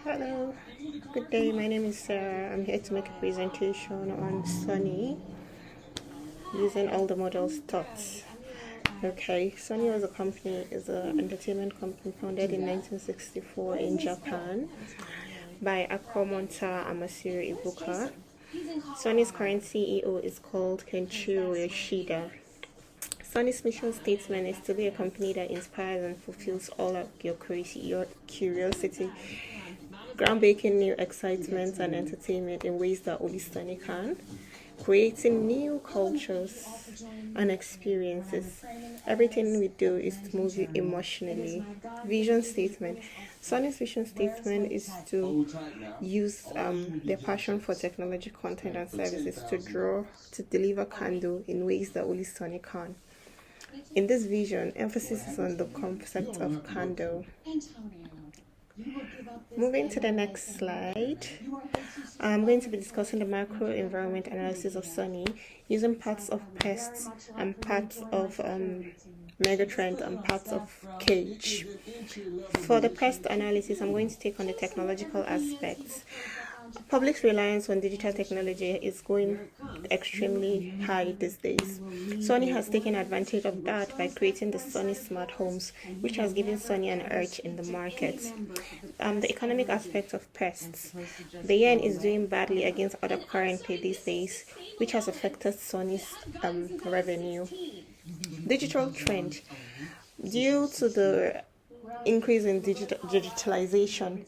Hello, good day. My name is Sarah. I'm here to make a presentation on Sony using all the models taught. Okay, Sony as a company is an entertainment company founded in 1964 in Japan by Akomonta Amasiro Ibuka. Sony's current CEO is called Kenshiro Yoshida. Sony's mission statement is to be a company that inspires and fulfills all of your curiosity, groundbreaking new excitement and entertainment in ways that only Sony can, creating new cultures and experiences. Everything we do is to move you emotionally. Vision statement. Sony's vision statement is to use their passion for technology, content, and services to deliver candle in ways that only Sony can. In this vision, emphasis is on the concept of candle. Moving to the next slide, I'm going to be discussing the macro environment analysis of Sony using parts of pests and parts of megatrend and parts of cage. For the pest analysis, I'm going to take on the technological aspects. Public reliance on digital technology is going extremely high these days. Sony has taken advantage of that by creating the Sony Smart Homes, which has given Sony an edge in the market. The economic aspect of pests. The yen is doing badly against other currency these days, which has affected Sony's revenue. Digital trend. Due to the increase in digitalization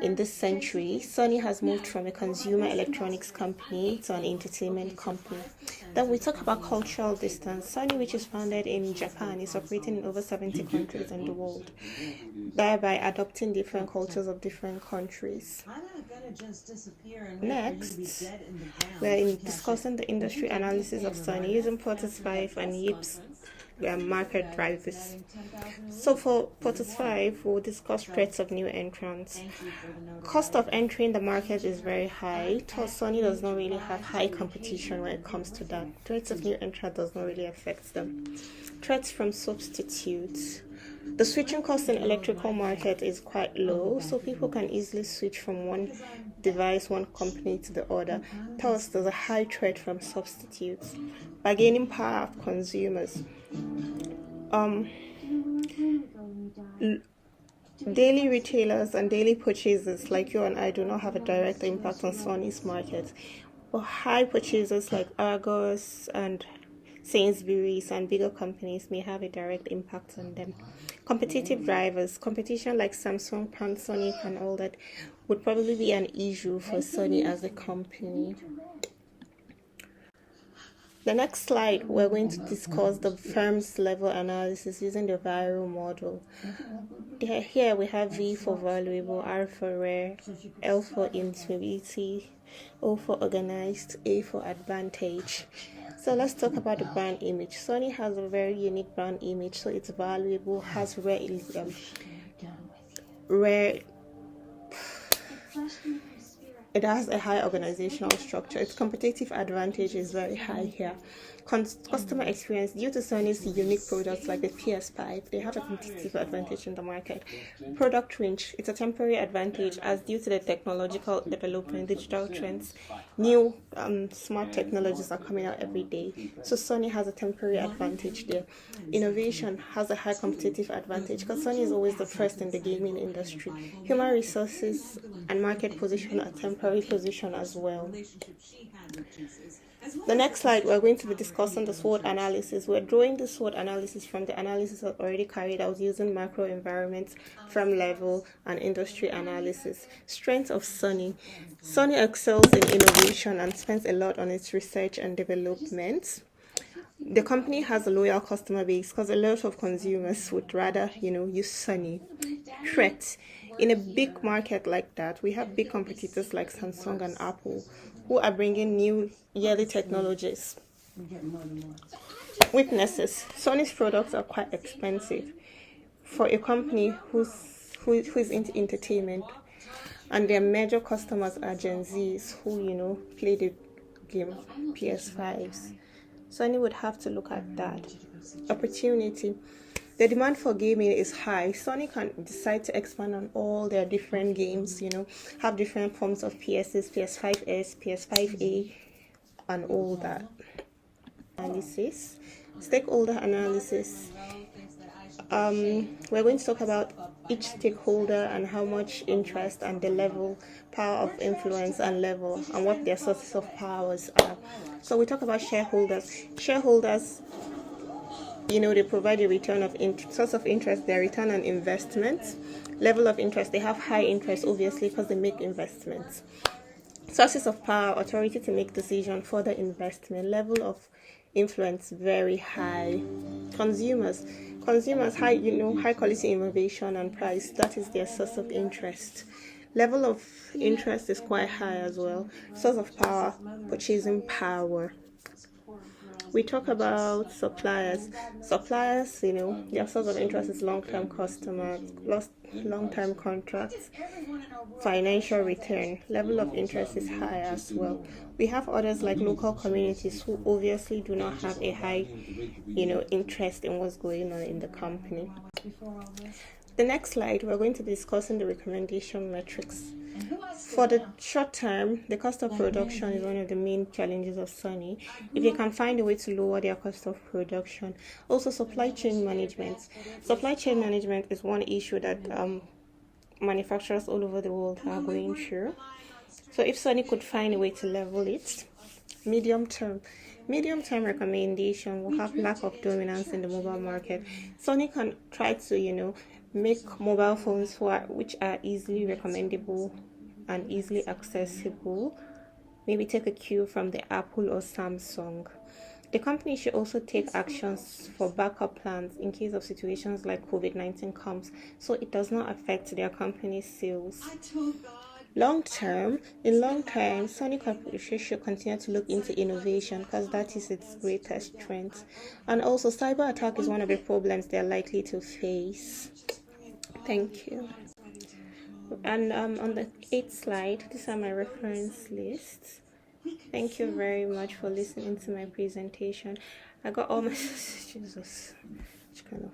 in this century, Sony has moved from a consumer electronics company to an entertainment company. Then we talk about cultural distance. Sony, which is founded in Japan, is operating in over 70 countries in the world, thereby adopting different cultures of different countries. Next, we're discussing the industry analysis of Sony using Portis 5 and Yips market drivers. So for Portis 5, we'll discuss threats of new entrants. Cost of entering the market is very high. Sony does not really have high competition when it comes to that. Threats of new entrants does not really affect them. Threats from substitutes. The switching cost in electrical market is quite low, so people can easily switch from one device, one company to the other. Thus, there's a high threat from substitutes. Bargaining power of consumers. Daily retailers and daily purchases like you and I do not have a direct impact on Sony's market, but high purchases like Argos and Sainsbury's and bigger companies may have a direct impact on them. Competitive drivers, competition like Samsung, Panasonic, and all that would probably be an issue for Sony as a company. The next slide, we're going to discuss the firm's level analysis using the viral model. Here we have V for valuable, R for rare, L for intuitive, O for organized, A for advantage. So let's talk about the brand image. Sony has a very unique brand image, so it's valuable, has it has a high organizational structure. Its competitive advantage is very high here. Customer experience. Due to Sony's unique products like the PS5, they have a competitive advantage in the market. Product range. It's a temporary advantage as due to the technological development, digital trends, new smart technologies are coming out every day. So Sony has a temporary advantage there. Innovation has a high competitive advantage because Sony is always the first in the gaming industry. Human resources and market position are temporary position as well. The next slide, we're going to be discussing the SWOT analysis. We're drawing the SWOT analysis from the analysis I've already carried out using macro environments, firm level, and industry analysis. Strength of Sony. Sony excels in innovation and spends a lot on its research and development. The company has a loyal customer base because a lot of consumers would rather, use Sony. Threat. In a big market like that, we have big competitors like Samsung and Apple who are bringing new yearly technologies. Weaknesses. Sony's products are quite expensive for a company who is into entertainment, and their major customers are Gen Zs who, play the game PS5s. Sony would have to look at that. Opportunity. the demand for gaming is high. Sony can decide to expand on all their different games, have different forms of PSs, PS5s, PS5A, and all that. Analysis, stakeholder analysis. We're going to talk about each stakeholder and how much interest and the level, power of influence and level, and what their sources of powers are. So we talk about shareholders. Shareholders, they provide a return of source of interest, their return on investment. Level of interest, they have high interest, obviously, because they make investments. Sources of power, authority to make decision, further investment. Level of influence, very high. Consumers, high quality innovation and price. That is their source of interest. Level of interest is quite high as well. Source of power, purchasing power. We talk about suppliers. Suppliers, their source of interest is long-term customers, long-term contracts, financial return. Level of interest is high as well. We have others like local communities who obviously do not have a high, interest in what's going on in the company. The next slide, we're going to be discussing the recommendation metrics. For the short term, the cost of production is one of the main challenges of Sony. If they can find a way to lower their cost of production. Also, supply chain management. Supply chain management is one issue that manufacturers all over the world are going through. So if Sony could find a way to level it. Medium term recommendation will have lack of dominance in the mobile market. Sony can try to, make mobile phones which are easily recommendable and easily accessible. Maybe take a cue from the Apple or Samsung. The company should also take actions for backup plans in case of situations like COVID-19 comes, so it does not affect their company's sales. In long term, Sony Corporation should continue to look into innovation because that is its greatest strength. And also, cyber attack is one of the problems they're likely to face. Thank you. And on the 8th slide, these are my reference lists. Thank you very much for listening to my presentation. I got all my Jesus. Which kind of